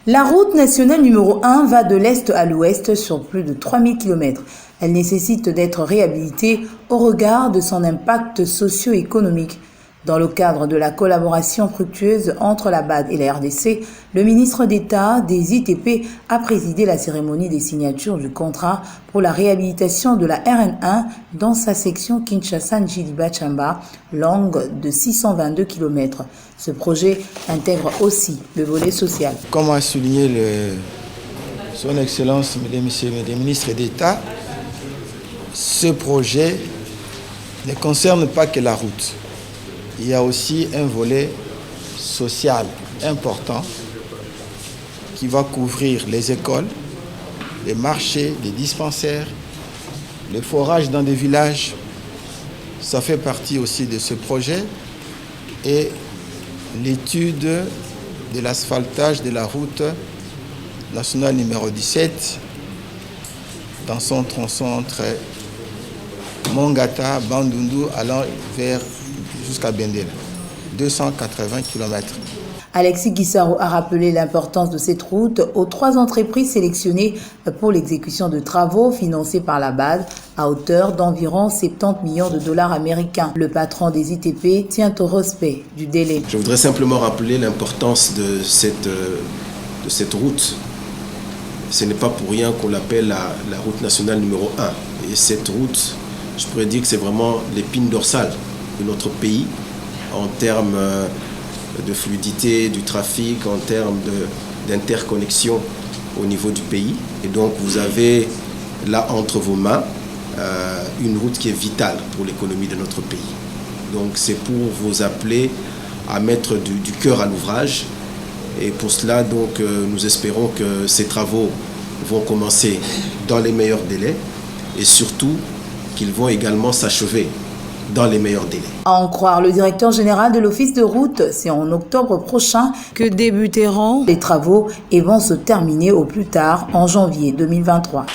La route nationale numéro 1 va de l'est à l'ouest sur plus de 3000 km. Elle nécessite d'être réhabilitée au regard de son impact socio-économique. Dans le cadre de la collaboration fructueuse entre la BAD et la RDC, le ministre d'État des ITP a présidé la cérémonie des signatures du contrat pour la réhabilitation de la RN1 dans sa section Kinshasa-Njiliba-Tchamba, longue de 622 km. Ce projet intègre aussi le volet social. Comme a souligné son Excellence, Mesdames et ministres d'État, ce projet ne concerne pas que la route. Il y a aussi un volet social important qui va couvrir les écoles, les marchés, les dispensaires, les forages dans des villages. Ça fait partie aussi de ce projet et l'étude de l'asphaltage de la route nationale numéro 17 dans son tronçon entre Mongata, Bandundu allant jusqu'à Bendela, 280 km. Alexis Guissaro a rappelé l'importance de cette route aux 3 entreprises sélectionnées pour l'exécution de travaux financés par la BAD à hauteur d'environ 70 millions de dollars américains. Le patron des ITP tient au respect du délai. Je voudrais simplement rappeler l'importance de cette route. Ce n'est pas pour rien qu'on l'appelle la route nationale numéro 1. Et cette route, je pourrais dire que c'est vraiment l'épine dorsale de notre pays en termes de fluidité du trafic, en termes d'interconnexion au niveau du pays. Et donc vous avez là entre vos mains une route qui est vitale pour l'économie de notre pays. Donc c'est pour vous appeler à mettre du cœur à l'ouvrage. Et pour cela, donc, nous espérons que ces travaux vont commencer dans les meilleurs délais et surtout qu'ils vont également s'achever dans les meilleurs délais. À en croire le directeur général de l'Office de route, c'est en octobre prochain que débuteront les travaux et vont se terminer au plus tard en janvier 2023.